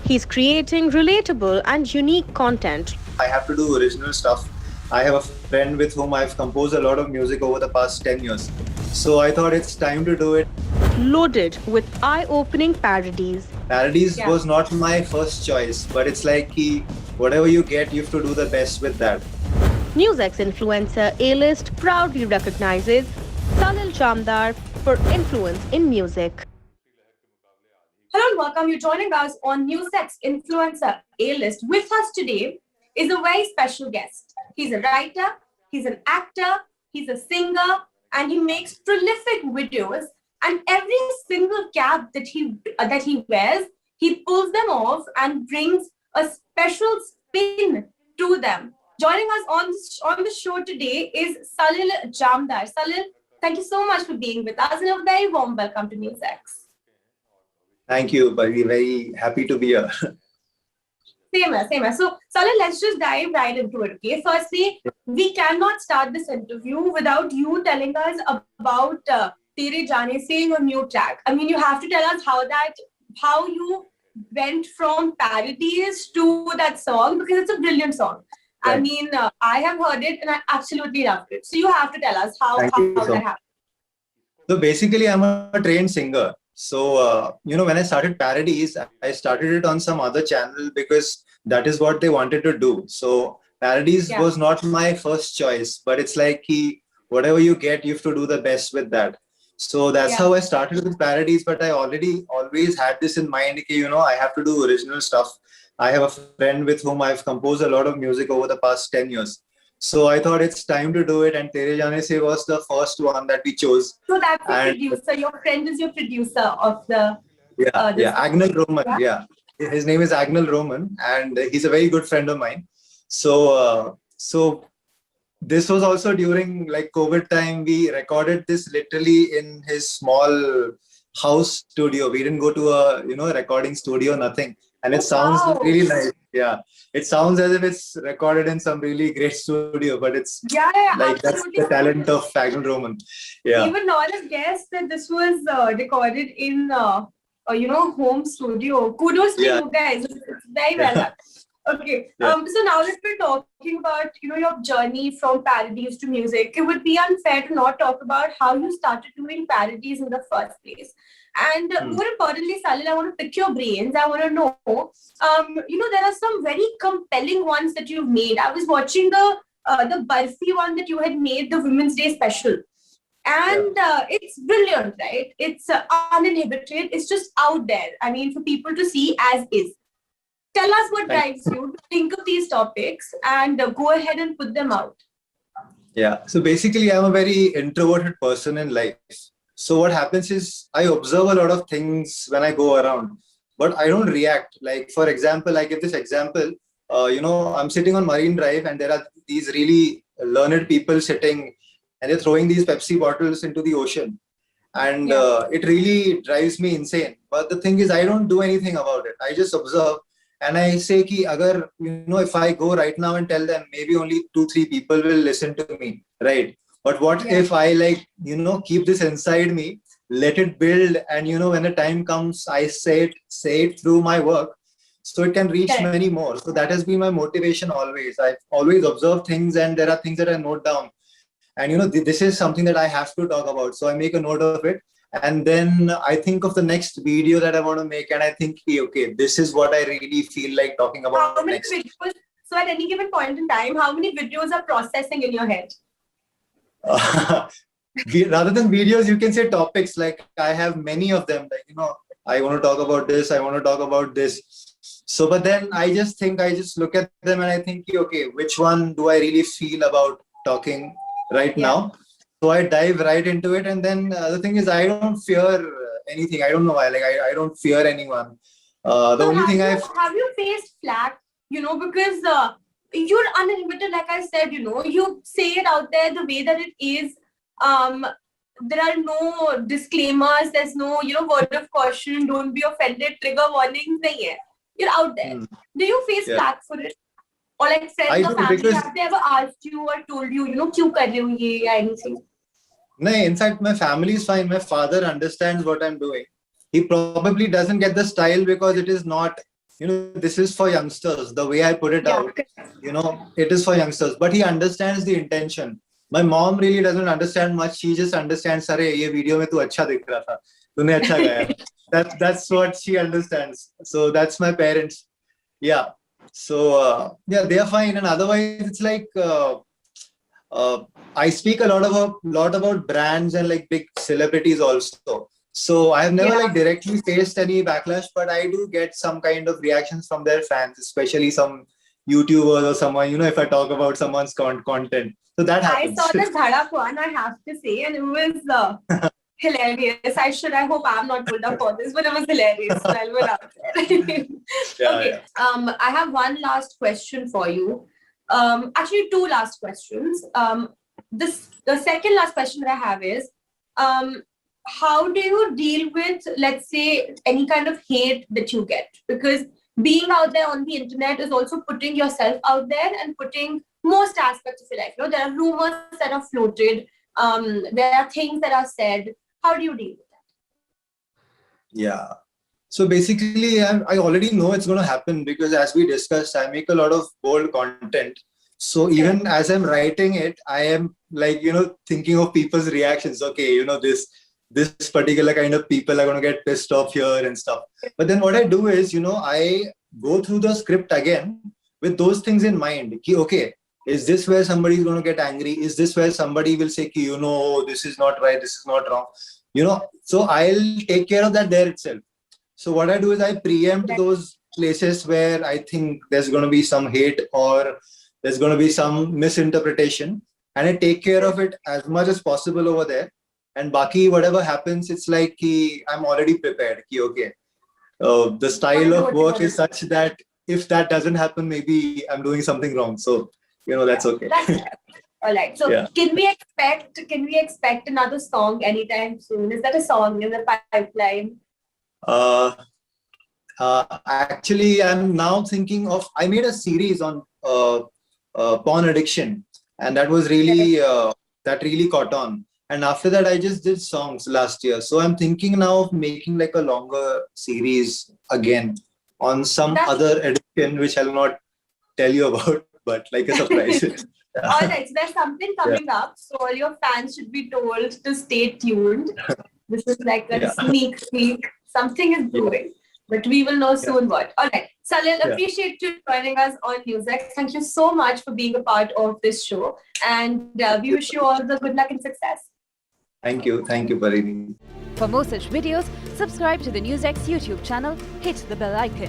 He's creating relatable and unique content. I have to do original stuff. I have a friend with whom I've composed a lot of music over the past 10 years. So I thought it's time to do it. Loaded with eye opening parodies. Parodies was not my first choice, but it's like whatever you get, you have to do the best with that. NewsX influencer A-list proudly recognizes Salil Jamdar for influence in music. Hello and welcome. You're joining us on NewsX Influencer A-List. With us today is a very special guest. He's a writer, he's an actor, he's a singer, and he makes prolific videos. And every single cap that he wears, he pulls them off and brings a special spin to them. Joining us on the show today is Salil Jamdar. Salil, thank you so much for being with us and a very warm welcome to NewsX. Thank you, buddy. Very happy to be here. Same here. So, Salil, let's just dive right into it, okay? Firstly, we cannot start this interview without you telling us about Tere Jaane Se, your new track. I mean, you have to tell us how you went from parodies to that song, because it's a brilliant song. Right. I mean, I have heard it and I absolutely loved it. So you have to tell us how that happened. So basically, I'm a trained singer. So, when I started parodies, I started it on some other channel because that is what they wanted to do. So parodies was not my first choice, but it's like whatever you get, you have to do the best with that. So that's how I started with parodies, but I always had this in mind, I have to do original stuff. I have a friend with whom I've composed a lot of music over the past 10 years. So I thought it's time to do it, and Tere Jaane Se was the first one that we chose. So that's the producer. Your friend is your producer of the... Agnel Roman. Yeah. His name is Agnel Roman, and he's a very good friend of mine. So this was also during like COVID time. We recorded this literally in his small house studio. We didn't go to a recording studio, nothing. And it sounds really nice. Yeah. It sounds as if it's recorded in some really great studio, but it's like that's the talent of Agnel Roman. Yeah. Even not a guess that this was recorded in home studio. Kudos to you guys. It's very well done. Okay. So now that we're talking about your journey from parodies to music, it would be unfair to not talk about how you started doing parodies in the first place. And more importantly, Salil, I want to pick your brains. I want to know, there are some very compelling ones that you've made. I was watching the Barfi one that you had made, the Women's Day special. And it's brilliant, right? It's uninhibited. It's just out there. I mean, for people to see as is. Tell us what drives you to think of these topics and go ahead and put them out. Yeah. So basically, I'm a very introverted person in life. So what happens is I observe a lot of things when I go around, but I don't react. Like, for example, I give this example, I'm sitting on Marine Drive and there are these really learned people sitting and they're throwing these Pepsi bottles into the ocean. And it really drives me insane. But the thing is, I don't do anything about it. I just observe and I say, if I go right now and tell them, maybe only 2-3 people will listen to me, right? But what if I keep this inside me, let it build, and when the time comes, I say it through my work, so it can reach many more. So that has been my motivation always. I've always observed things, and there are things that I note down, and this is something that I have to talk about. So I make a note of it, and then I think of the next video that I want to make, and I think, okay, this is what I really feel like talking about. How many videos? So at any given point in time, how many videos are processing in your head? Rather than videos, you can say topics. Like I have many of them. Like I want to talk about this. I want to talk about this. So, but then I just look at them and I think, okay, which one do I really feel about talking right now? So I dive right into it. And then the thing is, I don't fear anything. I don't know why. Like I don't fear anyone. Have you faced flack? Because you're uninhibited, like I said, you say it out there the way that it is. There are no disclaimers, there's no, word of caution, don't be offended, trigger warnings, you're out there. Do you face flack for it? Or like friends or family, have they ever asked you or told you, kyun kar rahe ho ye, or anything? No, in fact, my family is fine. My father understands what I'm doing. He probably doesn't get the style because it is not this is for youngsters. The way I put it out, it is for youngsters. But he understands the intention. My mom really doesn't understand much. She just understands, "Arey, ye video mein tu acha dikh raha tha. Tune acha gaya." That's what she understands. So that's my parents. Yeah. So they are fine. And otherwise, it's like I speak a lot about brands and like big celebrities also. So I have never like directly faced any backlash, but I do get some kind of reactions from their fans, especially some YouTubers or someone, if I talk about someone's content. So that happens. I saw the Dhadak one, I have to say, and it was hilarious. I hope I'm not pulled up for this, but it was hilarious. So I'll put out there. Okay. I have one last question for you. Actually, two last questions. The second last question that I have is, how do you deal with, let's say, any kind of hate that you get? Because being out there on the internet is also putting yourself out there and putting most aspects of your life. There are rumors that are floated. There are things that are said. How do you deal with that? Yeah. So basically, I already know it's going to happen because as we discussed, I make a lot of bold content. So even as I'm writing it, I am like, thinking of people's reactions. Okay, this particular kind of people are going to get pissed off here and stuff. But then what I do is, I go through the script again with those things in mind. Okay, is this where somebody is going to get angry? Is this where somebody will say, this is not right, this is not wrong? So I'll take care of that there itself. So what I do is I preempt those places where I think there's going to be some hate or there's going to be some misinterpretation, and I take care of it as much as possible over there. And baki, whatever happens, it's like I'm already prepared. The style of work is such that if that doesn't happen, maybe I'm doing something wrong. So, that's okay. All right. So can we expect another song anytime soon? Is that a song in the pipeline? Actually, I'm now thinking of, I made a series on porn addiction, and that was really, that really caught on. And after that, I just did songs last year. So I'm thinking now of making like a longer series again on some other addiction, which I'll not tell you about, but like a surprise. All right. So there's something coming up. So all your fans should be told to stay tuned. This is like a sneak peek. Something is brewing, but we will know soon what. All right. Salil, appreciate you joining us on NewsX. Thank you so much for being a part of this show. And we wish you all the good luck and success. Thank you. Thank you, Parini. For more such videos, subscribe to the NewsX YouTube channel, hit the bell icon.